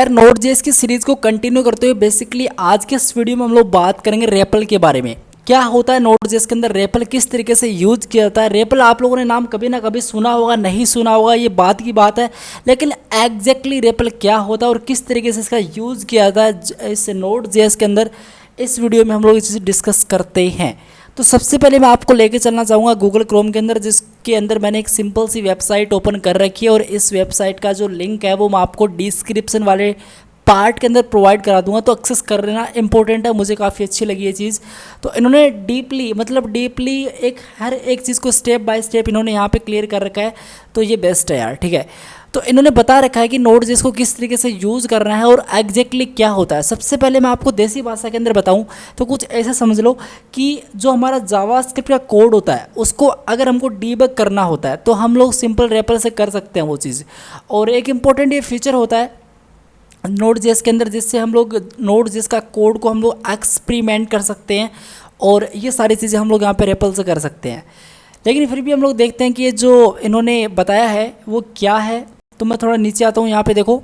यार नोड.जेएस की सीरीज़ को कंटिन्यू करते हुए बेसिकली आज के इस वीडियो में हम लोग बात करेंगे रेपल के बारे में। क्या होता है नोड.जेएस के अंदर, रेपल किस तरीके से यूज किया जाता है। रेपल आप लोगों ने नाम कभी ना कभी सुना होगा, नहीं सुना होगा, ये बात की बात है, लेकिन एग्जैक्टली रेपल क्या होता है और किस तरीके से इसका यूज किया जाता है इस नोड.जेएस के अंदर, इस वीडियो में हम लोग इस चीज़ डिस्कस करते हैं। तो सबसे पहले मैं आपको लेके चलना चाहूँगा गूगल क्रोम के अंदर, जिसके अंदर मैंने एक सिंपल सी वेबसाइट ओपन कर रखी है और इस वेबसाइट का जो लिंक है वो मैं आपको डिस्क्रिप्शन वाले पार्ट के अंदर प्रोवाइड करा दूंगा, तो एक्सेस कर लेना इंपॉर्टेंट है। मुझे काफ़ी अच्छी लगी ये चीज़। तो इन्होंने डीपली हर एक चीज़ को स्टेप बाय स्टेप इन्होंने यहाँ पे क्लियर कर रखा है, तो ये बेस्ट है यार, ठीक है। तो इन्होंने बता रखा है कि नोड.जेएस को किस तरीके से यूज़ करना है और एग्जैक्टली क्या होता है। सबसे पहले मैं आपको देसी भाषा के अंदर बताऊं तो कुछ ऐसा समझ लो कि जो हमारा जावास्क्रिप्ट का कोड होता है उसको अगर हमको डीबग करना होता है तो हम लोग सिंपल रेपल से कर सकते हैं वो चीज़। और एक इम्पॉर्टेंट ये फीचर होता है नोड.जेएस के अंदर, जिससे हम लोग नोड.जेएस का कोड को हम लोग एक्सपेरिमेंट कर सकते हैं और ये सारी चीज़ें हम लोग यहाँ पे रेपल से कर सकते हैं। लेकिन फिर भी हम लोग देखते हैं कि ये जो इन्होंने बताया है वो क्या है। तो मैं थोड़ा नीचे आता हूँ, यहाँ पे देखो,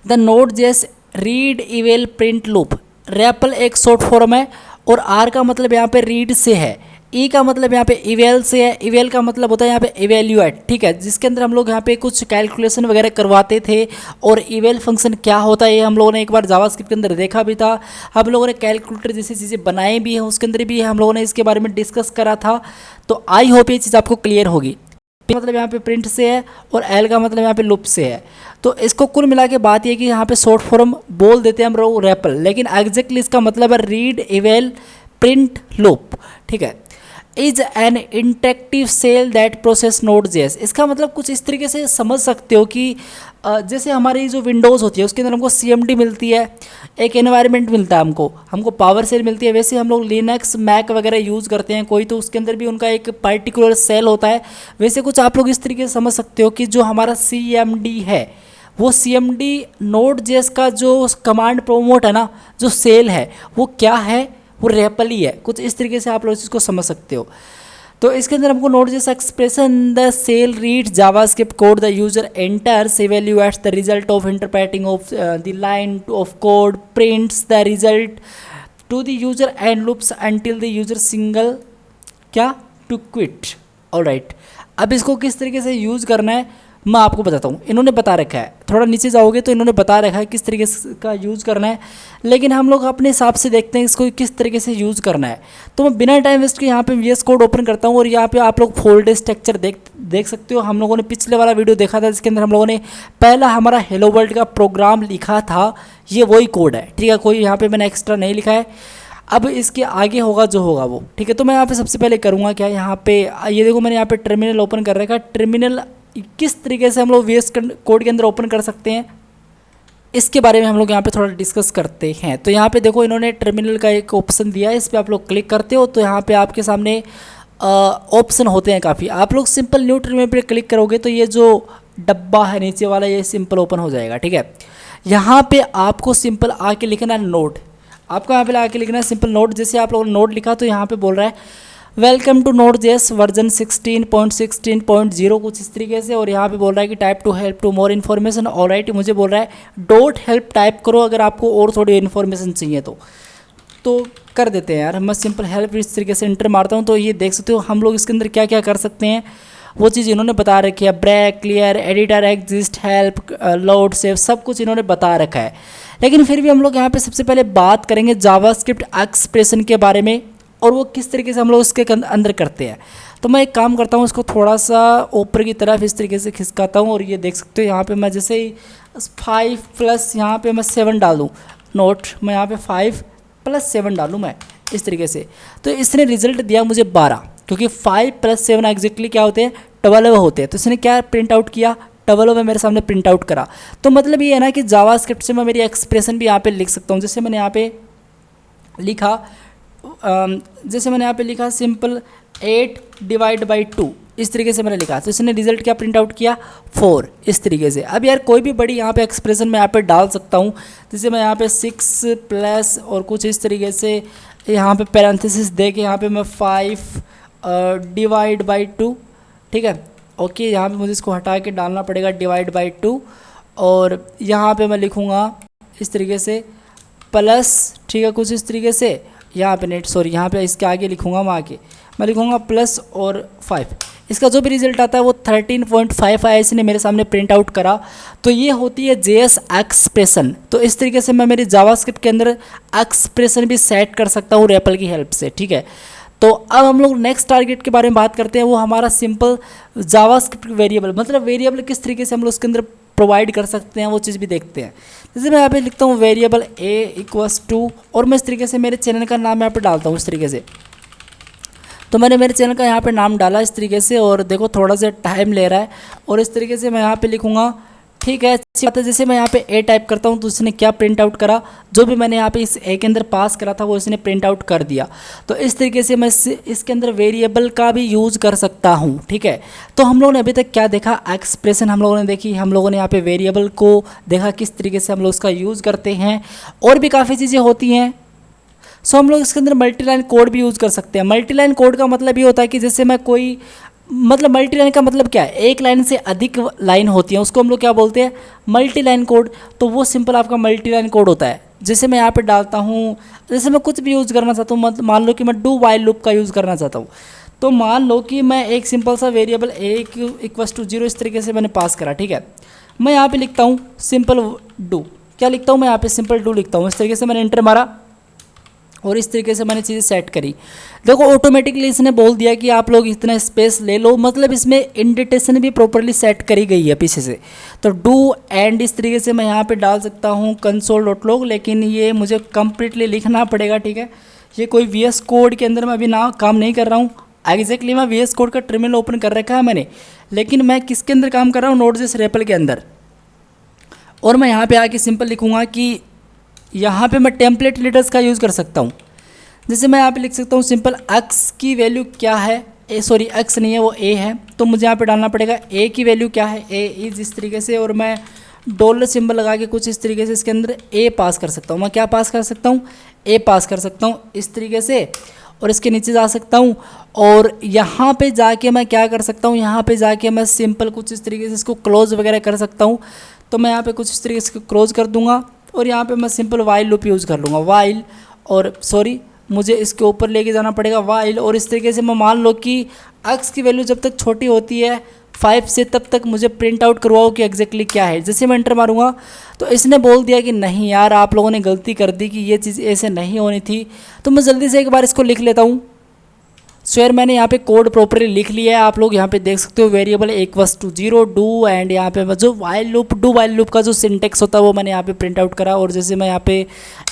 the NodeJS read eval print loop. REPL एक शॉर्ट फॉर्म है और आर का मतलब यहाँ पे रीड से है, ई का मतलब यहाँ पे इवेल से है, इवेल का मतलब होता है यहाँ पे इवेल्यूएट, ठीक है, जिसके अंदर हम लोग यहाँ पे कुछ कैलकुलेशन वगैरह करवाते थे। और इवेल फंक्शन क्या होता है ये हम लोगों ने एक बार जावास्क्रिप्ट के अंदर देखा भी था, हम लोगों ने कैलकुलेटर जैसी चीज़ें बनाई भी हैं, उसके अंदर भी हम लोगों ने इसके बारे में डिस्कस करा था। तो आई होप ये चीज़ आपको क्लियर होगी। पी मतलब यहाँ पे प्रिंट से है और एल का मतलब यहाँ पे लूप से है। तो इसको कुल मिला के बात ये कि यहाँ पे शॉर्ट फॉर्म बोल देते हैं हम लोग रेपल, लेकिन एग्जैक्टली इसका मतलब है रीड इवेल प्रिंट लूप, ठीक है। Is an interactive shell that process NodeJS. इसका मतलब कुछ इस तरीके से समझ सकते हो कि जैसे हमारी जो विंडोज़ होती है उसके अंदर हमको CMD मिलती है, एक एनवायरनमेंट मिलता है हमको पावर सेल मिलती है, वैसे हम लोग लिनक्स मैक वगैरह यूज़ करते हैं कोई, तो उसके अंदर भी उनका एक पर्टिकुलर सेल होता है। वैसे कुछ आप लोग इस तरीके से समझ सकते हो कि जो हमारा CMD है वो CMD नोड.जेएस का जो कमांड प्रोमोट है ना, जो सेल है वो क्या है, वो रेपल ही है। कुछ इस तरीके से आप लोग इसको समझ सकते हो। तो इसके अंदर हमको NodeJS expression the shell read JavaScript code the user enters evaluates the result of interpreting of the line of code prints the result to the user and loops until the user signal क्या to quit. Alright, अब इसको किस तरीके से use करना है मैं आपको बताता हूँ। इन्होंने बता रखा है, थोड़ा नीचे जाओगे तो इन्होंने बता रखा है किस तरीके से का यूज़ करना है, लेकिन हम लोग अपने हिसाब से देखते हैं इसको किस तरीके से यूज़ करना है। तो मैं बिना टाइम वेस्ट के यहाँ पे VS कोड ओपन करता हूँ और यहाँ पे आप लोग फोल्डर स्ट्रक्चर देख सकते हो। हम लोगों ने पिछले वाला वीडियो देखा था जिसके अंदर हम लोगों ने पहला हमारा हेलो वर्ल्ड का प्रोग्राम लिखा था, ये वही कोड है, ठीक है, कोई यहाँ पर मैंने एक्स्ट्रा नहीं लिखा है। अब इसके आगे होगा जो होगा वो, ठीक है। तो मैं यहाँ पे सबसे पहले करूँगा क्या, यहाँ पे ये देखो मैंने यहाँ पे टर्मिनल ओपन कर रखा है। टर्मिनल किस तरीके से हम लोग VS कोड के अंदर ओपन कर सकते हैं इसके बारे में हम लोग यहाँ पे थोड़ा डिस्कस करते हैं। तो यहाँ पे देखो इन्होंने टर्मिनल का एक ऑप्शन दिया है, इस पर आप लोग क्लिक करते हो तो यहाँ पे आपके सामने ऑप्शन होते हैं काफ़ी। आप लोग सिंपल न्यू टर्मिनल पे क्लिक करोगे तो ये जो डब्बा है नीचे वाला ये सिंपल ओपन हो जाएगा, ठीक है। यहाँ पे आपको सिंपल आके लिखना है नोड, आपको यहाँ पे आके लिखना है सिंपल नोड। जैसे आप लोगों ने नोड लिखा तो यहाँ पे बोल रहा है वेलकम टू नोड.जेएस वर्जन 16.16.0 कुछ इस तरीके से, और यहाँ पे बोल रहा है कि type to help to more information. Alright, मुझे बोल रहा है डोंट हेल्प टाइप करो अगर आपको और थोड़ी इन्फॉर्मेशन चाहिए तो कर देते हैं यार। मैं सिंपल हेल्प इस तरीके से इंटर मारता हूँ तो ये देख सकते हो हम लोग इसके अंदर क्या क्या कर सकते हैं वो चीज़ इन्होंने बता रखी है। Break, clear, editor, exist, help, load, save, सब कुछ इन्होंने बता रखा है। लेकिन फिर भी हम लोग यहाँ पे सबसे पहले बात करेंगे जावास्क्रिप्ट एक्सप्रेशन के बारे में और वो किस तरीके से हम लोग इसके अंदर करते हैं। तो मैं एक काम करता हूँ, इसको थोड़ा सा ऊपर की तरफ इस तरीके से खिसकाता हूँ और ये देख सकते हो यहाँ पे मैं जैसे ही 5 प्लस यहाँ पे मैं 7 डाल दूँ, नोट मैं यहाँ पे 5 + 7 डालूँ मैं इस तरीके से, तो इसने रिजल्ट दिया मुझे 12, क्योंकि 5 + 7 एग्जैक्टली क्या होते हैं, 12 होते हैं। तो इसने क्या प्रिंट आउट किया, 12 मेरे सामने प्रिंट आउट करा। तो मतलब ये है ना कि जावास्क्रिप्ट से मैं मेरी एक्सप्रेशन भी यहाँ पे लिख सकता हूँ। जैसे मैंने यहाँ पे लिखा सिंपल 8/2 इस तरीके से मैंने लिखा, तो इसने रिजल्ट क्या प्रिंट आउट किया 4 इस तरीके से। अब यार कोई भी बड़ी यहाँ पे एक्सप्रेशन मैं यहाँ पे डाल सकता हूँ, जैसे मैं यहाँ पे 6 प्लस और कुछ इस तरीके से यहाँ पे पैरेंथेसिस दे के यहाँ पे मैं 5/2, ठीक है। ओके, यहाँ पे मुझे इसको हटा के डालना पड़ेगा /2 और यहाँ पे मैं लिखूँगा इस तरीके से प्लस, ठीक है, कुछ इस तरीके से यहाँ पे नेट, सॉरी यहाँ पे इसके आगे लिखूँगा, मैं लिखूँगा प्लस और 5। इसका जो भी रिजल्ट आता है वो 13.5 आया, इसने मेरे सामने प्रिंट आउट करा। तो ये होती है JS एक्सप्रेशन। तो इस तरीके से मैं मेरी जावास्क्रिप्ट के अंदर एक्सप्रेशन भी सेट कर सकता हूँ रेपल की हेल्प से, ठीक है। तो अब हम लोग नेक्स्ट टारगेट के बारे में बात करते हैं, वो हमारा सिंपल जावास्क्रिप्ट वेरिएबल, मतलब वेरिएबल किस तरीके से हम लोग उसके अंदर प्रोवाइड कर सकते हैं वो चीज़ भी देखते हैं। जैसे मैं यहाँ पे लिखता हूँ वेरिएबल a इक्वल्स टू, और मैं इस तरीके से मेरे चैनल का नाम यहाँ पे डालता हूँ इस तरीके से। तो मैंने मेरे चैनल का यहाँ पे नाम डाला इस तरीके से, और देखो थोड़ा सा टाइम ले रहा है, और इस तरीके से मैं यहाँ पे लिखूँगा, ठीक है, अच्छी बात है। जैसे मैं यहाँ पे a टाइप करता हूँ तो इसने क्या प्रिंट आउट करा, जो भी मैंने यहाँ पे इस a के अंदर पास करा था वो इसने प्रिंट आउट कर दिया। तो इस तरीके से मैं इसके अंदर वेरिएबल का भी यूज़ कर सकता हूँ, ठीक है। तो हम लोगों ने अभी तक क्या देखा, एक्सप्रेशन हम लोगों ने देखी, हम लोगों ने यहाँ पे वेरिएबल को देखा किस तरीके से हम लोग उसका यूज़ करते हैं, और भी काफ़ी चीज़ें होती हैं। सो हम लोग इसके अंदर मल्टी लाइन कोड भी यूज़ कर सकते हैं। मल्टी लाइन कोड का मतलब ये होता है कि जैसे मैं कोई, मतलब मल्टी लाइन का मतलब क्या है, एक लाइन से अधिक लाइन होती है, उसको हम लोग क्या बोलते हैं, मल्टी लाइन कोड। तो वो सिंपल आपका मल्टी लाइन कोड होता है। जैसे मैं यहाँ पे डालता हूँ, जैसे मैं कुछ भी यूज़ करना चाहता हूँ, मान लो कि मैं डू वाइल लूप का यूज़ करना चाहता हूँ, तो मान लो कि मैं एक सिंपल सा वेरिएबल a इक्वल्स टू 0 इस तरीके से मैंने पास करा, ठीक है। मैं यहाँ पे लिखता हूँ सिंपल डू, क्या लिखता हूँ मैं यहाँ पे सिंपल डू लिखता हूँ। इस तरीके से मैंने इंटर मारा और इस तरीके से मैंने चीज़ें सेट करी। देखो ऑटोमेटिकली इसने बोल दिया कि आप लोग इतना स्पेस ले लो, मतलब इसमें इंडेंटेशन भी प्रॉपरली सेट करी गई है पीछे से। तो डू एंड इस तरीके से मैं यहाँ पे डाल सकता हूँ console.log, लेकिन ये मुझे कम्प्लीटली लिखना पड़ेगा, ठीक है। ये कोई VS कोड के अंदर मैं अभी ना काम नहीं कर रहा हूँ। एग्जैक्टली मैं VS कोड का टर्मिनल ओपन कर रखा है मैंने, लेकिन मैं किसके अंदर काम कर रहा हूँ, Node.js REPL के अंदर। और मैं यहाँ पे आके सिंपल लिखूँगा कि यहाँ पे मैं टेम्पलेट लीडर्स का यूज़ कर सकता हूँ। जैसे मैं यहाँ पे लिख सकता हूँ सिंपल x की वैल्यू क्या है, सॉरी x नहीं है वो a है, तो मुझे यहाँ पे डालना पड़ेगा a की वैल्यू क्या है, a इज इस तरीके से, और मैं डॉलर सिंबल लगा के कुछ इस तरीके से इसके अंदर a पास कर सकता हूँ। मैं क्या पास कर सकता हूँ, a पास कर सकता हूँ इस तरीके से, और इसके नीचे जा सकता हूँ, और यहाँ पे जाके मैं क्या कर सकता हूँ, यहाँ पे जाके मैं सिंपल कुछ इस तरीके से इसको क्लोज वगैरह कर सकता हूँ। तो मैं यहाँ पे कुछ इस तरीके से क्लोज कर दूँगा, और यहाँ पे मैं सिंपल वाइल लूप यूज़ कर लूँगा, वाइल, और सॉरी मुझे इसके ऊपर लेके जाना पड़ेगा वाइल, और इस तरीके से मैं मान लो कि x की वैल्यू जब तक छोटी होती है 5 से, तब तक मुझे प्रिंट आउट करवाओ कि एग्जैक्टली क्या है। जैसे मैं एंटर मारूंगा तो इसने बोल दिया कि नहीं यार आप लोगों ने गलती कर दी, कि ये चीज़ ऐसे नहीं होनी थी। तो मैं जल्दी से एक बार इसको लिख लेता हूँ। सो यार मैंने यहाँ पे कोड प्रॉपरली लिख लिया है, आप लोग यहाँ पे देख सकते हो variable equals to 0 do, and यहाँ पे जो while loop, do while loop का जो सिंटेक्स होता है वो मैंने यहाँ पे प्रिंट आउट करा। और जैसे मैं यहाँ पे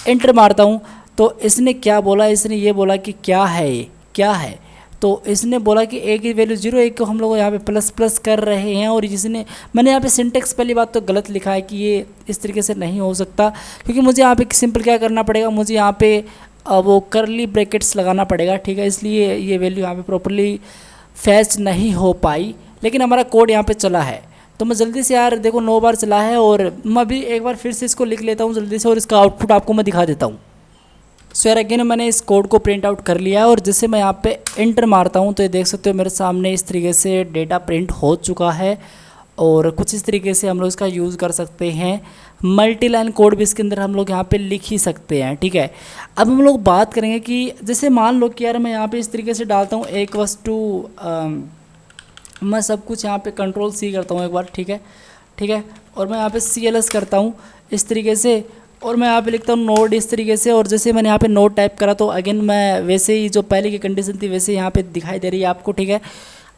एंटर मारता हूँ तो इसने क्या बोला, इसने ये बोला कि क्या है, ये क्या है। तो इसने बोला कि a की वैल्यू 0, एक को हम लोग यहाँ पे प्लस प्लस कर रहे हैं, और जिसने मैंने यहाँ पे सिंटेक्स पहली बात तो गलत लिखा है कि ये इस तरीके से नहीं हो सकता, क्योंकि मुझे यहाँ पे सिंपल क्या करना पड़ेगा, मुझे यहाँ पे वो करली ब्रैकेट्स लगाना पड़ेगा, ठीक है। इसलिए ये वैल्यू यहाँ पे प्रॉपरली फैच नहीं हो पाई, लेकिन हमारा कोड यहाँ पे चला है। तो मैं जल्दी से यार देखो 9 बार चला है, और मैं अभी एक बार फिर से इसको लिख लेता हूँ जल्दी से, और इसका आउटपुट आपको मैं दिखा देता हूँ। सो यार अगेन मैंने इस कोड को प्रिंट आउट कर लिया है, और जैसे मैं यहाँ पे एंटर मारता हूँ तो ये देख सकते हो मेरे सामने इस तरीके से डेटा प्रिंट हो चुका है, और कुछ इस तरीके से हम लोग इसका यूज़ कर सकते हैं। मल्टी लाइन कोड भी इसके अंदर हम लोग यहाँ पे लिख ही सकते हैं, ठीक है। अब हम लोग बात करेंगे कि जैसे मान लो कि यार मैं यहाँ पे इस तरीके से डालता हूँ एक वस्तु, मैं सब कुछ यहाँ पे Ctrl+C करता हूँ एक बार, ठीक है, ठीक है। और मैं यहाँ पे CLS करता हूँ इस तरीके से, और मैं यहाँ पे लिखता हूँ नोड इस तरीके से, और जैसे मैंने यहाँ पे नोड टाइप करा तो अगेन मैं वैसे ही जो पहले की कंडीशन थी वैसे यहाँ पे दिखाई दे रही है आपको, ठीक है।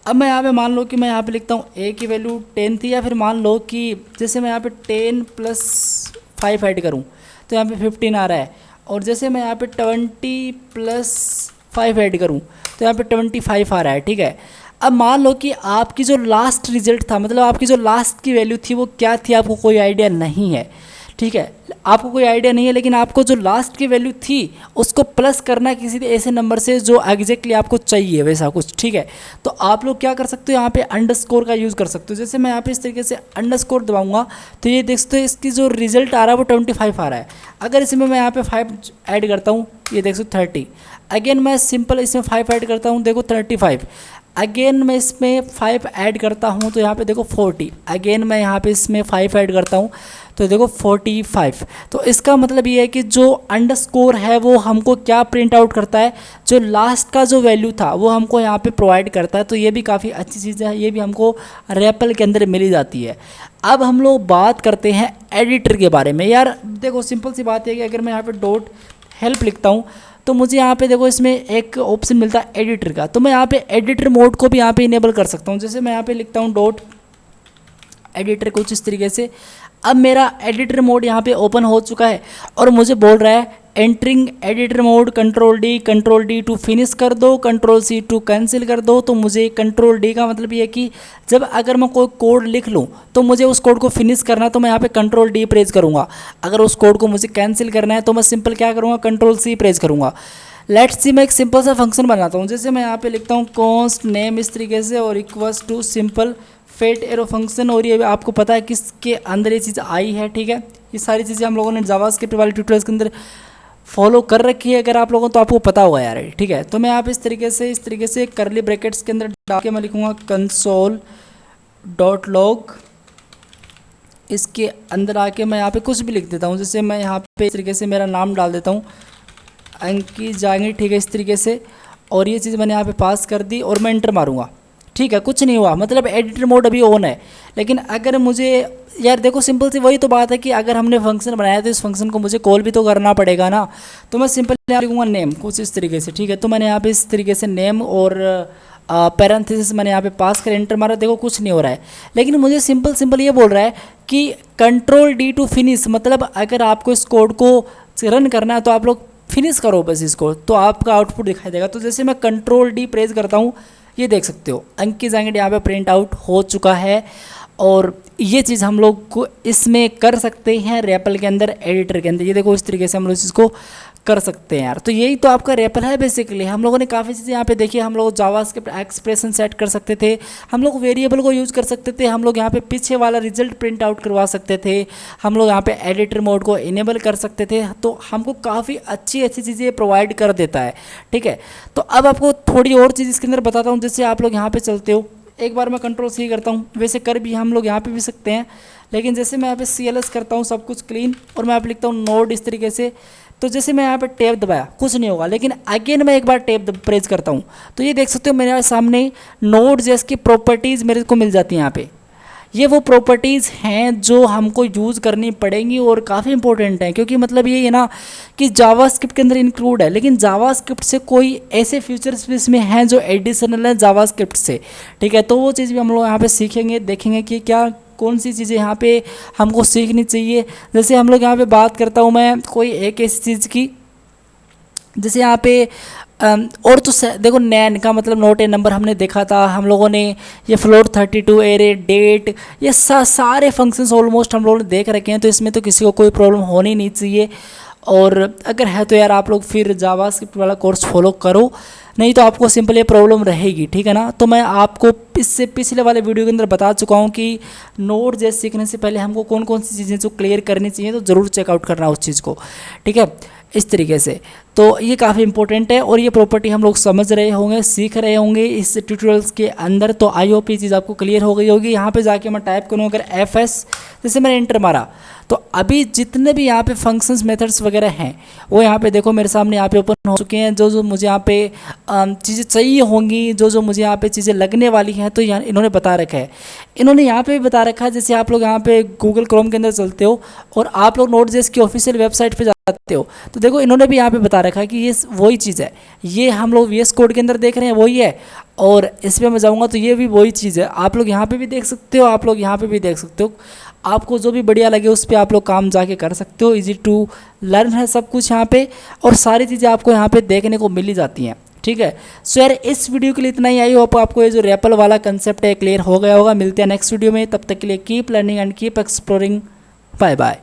अब मैं यहाँ पे मान लो कि मैं यहाँ पे लिखता हूँ a की वैल्यू 10 थी, या फिर मान लो कि जैसे मैं यहाँ पे 10 + 5 ऐड करूँ तो यहाँ पे 15 आ रहा है, और जैसे मैं यहाँ पे 20 + 5 ऐड करूँ तो यहाँ पे 25 आ रहा है, ठीक है। अब मान लो कि आपकी जो लास्ट रिजल्ट था, मतलब आपकी जो लास्ट की वैल्यू थी वो क्या थी, आपको कोई आइडिया नहीं है, ठीक है, आपको कोई आइडिया नहीं है, लेकिन आपको जो लास्ट की वैल्यू थी उसको प्लस करना है किसी ऐसे नंबर से जो एग्जैक्टली आपको चाहिए वैसा कुछ, ठीक है। तो आप लोग क्या कर सकते हो, यहाँ पे अंडरस्कोर का यूज़ कर सकते हो। जैसे मैं यहाँ पे इस तरीके से अंडरस्कोर दबाऊंगा तो ये देख सकते हो इसकी जो रिजल्ट आ रहा है वो 25 आ रहा है। अगर इसमें मैं यहाँ पे 5 ऐड करता हूँ, ये देख सकते 30, अगेन मैं सिंपल इसमें 5 ऐड करता हूँ, देखो 35, अगेन मैं इसमें 5 ऐड करता हूँ तो यहाँ पे देखो 40, अगेन मैं यहाँ पे इसमें 5 ऐड करता हूँ तो देखो 45। तो इसका मतलब ये है कि जो अंडरस्कोर है वो हमको क्या प्रिंट आउट करता है, जो लास्ट का जो वैल्यू था वो हमको यहाँ पे प्रोवाइड करता है। तो ये भी काफ़ी अच्छी चीज़ है, ये भी हमको रेपल के अंदर मिली जाती है। अब हम लोग बात करते हैं एडिटर के बारे में। यार देखो सिंपल सी बात है कि अगर मैं यहाँ पे डॉट हेल्प लिखता हूँ तो मुझे यहाँ पे देखो इसमें एक ऑप्शन मिलता है एडिटर का, तो मैं यहाँ पे एडिटर मोड को भी यहाँ पे इनेबल कर सकता हूँ। जैसे मैं यहाँ पे लिखता हूँ डॉट एडिटर कुछ इस तरीके से, अब मेरा एडिटर मोड यहाँ पे ओपन हो चुका है और मुझे बोल रहा है entering editor mode control D to finish कर दो, कंट्रोल-C टू कैंसिल कर दो। तो मुझे कंट्रोल डी का मतलब ये है कि जब अगर मैं कोई कोड लिख लूँ तो मुझे उस कोड को फिनिश करना है तो मैं यहाँ पे कंट्रोल डी प्रेस करूँगा। अगर उस कोड को मुझे कैंसिल करना है तो मैं सिंपल क्या करूँगा, कंट्रोल-C प्रेस करूँगा। लेट्स सी मैं एक सिंपल सा फंक्शन बनाता हूँ। जैसे मैं यहाँ पे लिखता हूँ कॉन्स्ट नेम इस तरीके से और equals to simple fat arrow function, और ये आपको पता है किसके अंदर ये चीज़ आई है। ठीक है, ये सारी चीज़ें हम लोगों ने जावास्क्रिप्ट वाले ट्यूटोरियल्स के अंदर फॉलो कर रखी है अगर आप लोगों, तो आपको पता होगा यार। ठीक है, तो मैं यहाँ पे इस तरीके से करली ब्रैकेट्स के अंदर डाल के मैं लिखूँगा कंसोल डॉट लॉग, इसके अंदर आके मैं यहाँ पे कुछ भी लिख देता हूँ। जैसे मैं यहाँ पे इस तरीके से मेरा नाम डाल देता हूँ अंकी जाएंगे, ठीक है, इस तरीके से, और ये चीज़ मैंने यहाँ पे पास कर दी और मैं एंटर मारूंगा। ठीक है, कुछ नहीं हुआ, मतलब एडिटर मोड अभी ऑन है। लेकिन अगर मुझे यार देखो सिंपल सी वही तो बात है कि अगर हमने फंक्शन बनाया तो इस फंक्शन को मुझे कॉल भी तो करना पड़ेगा ना। तो मैं सिंपल यहाँ लिखूँगा नेम कुछ इस तरीके से। ठीक है, तो मैंने यहाँ पे इस तरीके से नेम और पैरेंथेसिस मैंने यहाँ पे पास कर एंटर मारा, देखो कुछ नहीं हो रहा है। लेकिन मुझे सिंपल ये बोल रहा है कि कंट्रोल डी टू फिनिश, मतलब अगर आपको इस कोड को रन करना है तो आप लोग फिनिश करो बस इसको, तो आपका आउटपुट दिखाई देगा। तो जैसे मैं कंट्रोल डी प्रेस करता हूँ, ये देख सकते हो अंकी जाएंगे यहाँ पे प्रिंट आउट हो चुका है। और ये चीज़ हम लोग को इसमें कर सकते हैं रेपल के अंदर, एडिटर के अंदर। ये देखो इस तरीके से हम लोग इस चीज़ को कर सकते हैं यार। तो यही तो आपका रेपल है बेसिकली। हम लोगों ने काफ़ी चीज़ें यहाँ पे देखी। हम लोग जावास्क्रिप्ट एक्सप्रेशन सेट कर सकते थे, हम लोग वेरिएबल को यूज़ कर सकते थे, हम लोग यहाँ पे पीछे वाला रिजल्ट प्रिंट आउट करवा सकते थे, हम लोग यहाँ पे एडिटर मोड को इनेबल कर सकते थे। तो हमको काफ़ी अच्छी चीज़ें प्रोवाइड कर देता है। ठीक है, तो अब आपको थोड़ी और चीज़ इसके अंदर बताता हूँ। जैसे आप लोग यहाँ पर चलते हो, एक बार मैं कंट्रोल-C करता हूँ, वैसे कर भी हम लोग यहाँ पे भी सकते हैं। लेकिन जैसे मैं यहाँ पे CLS करता हूँ सब कुछ क्लीन, और मैं यहाँ पे लिखता हूँ नोड इस तरीके से। तो जैसे मैं यहाँ पे टैब दबाया कुछ नहीं होगा, लेकिन अगेन मैं एक बार टैब प्रेस करता हूँ तो ये देख सकते हो मेरे सामने नोड.js की प्रॉपर्टीज़ मेरे को मिल जाती हैं। यहाँ पे ये वो प्रॉपर्टीज़ हैं जो हमको यूज़ करनी पड़ेंगी और काफ़ी इंपॉर्टेंट हैं, क्योंकि मतलब ये है ना कि जावास्क्रिप्ट के अंदर इंक्लूड है, लेकिन जावास्क्रिप्ट से कोई ऐसे फीचर्स भी इसमें हैं जो एडिशनल है जावास्क्रिप्ट से। ठीक है, तो वो चीज़ भी हम लोग यहाँ पे सीखेंगे, देखेंगे कि क्या कौन सी चीज़ें यहाँ पे हमको सीखनी चाहिए। जैसे हम लोग यहाँ पे बात करता हूँ मैं कोई एक ऐसी चीज़ की, जैसे यहाँ पे और तो देखो नैन का मतलब नोट ए नंबर हमने देखा था हम लोगों ने, ये फ्लोट 32 एरे डेट, ये सारे फंक्शंस ऑलमोस्ट हम लोगों ने देख रखे हैं। तो इसमें तो किसी को कोई प्रॉब्लम होनी नहीं चाहिए, और अगर है तो यार आप लोग फिर जावास्क्रिप्ट वाला कोर्स फॉलो करो, नहीं तो आपको सिंपल ये प्रॉब्लम रहेगी। ठीक है ना, तो मैं आपको इससे पिछले वाले वीडियो के अंदर बता चुका हूँ कि नोड.js सीखने से पहले हमको कौन कौन सी चीज़ें जो क्लियर करनी चाहिए, तो ज़रूर चेकआउट करना उस चीज़ को। ठीक है, इस तरीके से तो ये काफ़ी इंपॉर्टेंट है, और ये प्रॉपर्टी हम लोग समझ रहे होंगे, सीख रहे होंगे इस ट्यूटोरियल्स के अंदर। तो आई होप ये चीज़ आपको क्लियर हो गई होगी। यहाँ पे जाके मैं टाइप करूँ अगर FS, जैसे मैंने एंटर मारा तो अभी जितने भी यहाँ पे फंक्शंस मेथड्स वगैरह हैं वो यहाँ पे देखो मेरे सामने यहाँ पे ओपन हो चुके हैं। जो मुझे यहाँ पे चीज़ें चाहिए होंगी, जो मुझे यहाँ पे चीज़ें लगने वाली हैं, तो यहाँ इन्होंने बता रखा है। इन्होंने यहाँ पे भी बता रखा है, जैसे आप लोग यहाँ पे गूगल क्रोम के अंदर चलते हो और आप लोग नोड.js की ऑफिशियल वेबसाइट पर जाते हो, तो देखो इन्होंने भी यहाँ पे बता रखा है कि ये वही चीज़ है। ये हम लोग VS कोड के अंदर देख रहे हैं वही है, और इस पर मैं जाऊँगा तो ये भी वही चीज़ है। आप लोग यहाँ पे भी देख सकते हो, आप लोग यहाँ पे भी देख सकते हो, आपको जो भी बढ़िया लगे उस पर आप लोग काम जाके कर सकते हो। इजी टू लर्न है सब कुछ यहाँ पे, और सारी चीज़ें आपको यहाँ पे देखने को मिल ही जाती हैं। ठीक है, सो यार इस वीडियो के लिए इतना ही। आई होप आपको ये जो रेपल वाला कंसेप्ट है क्लियर हो गया होगा। मिलते हैं नेक्स्ट वीडियो में, तब तक के लिए keep learning and keep exploring. Bye bye.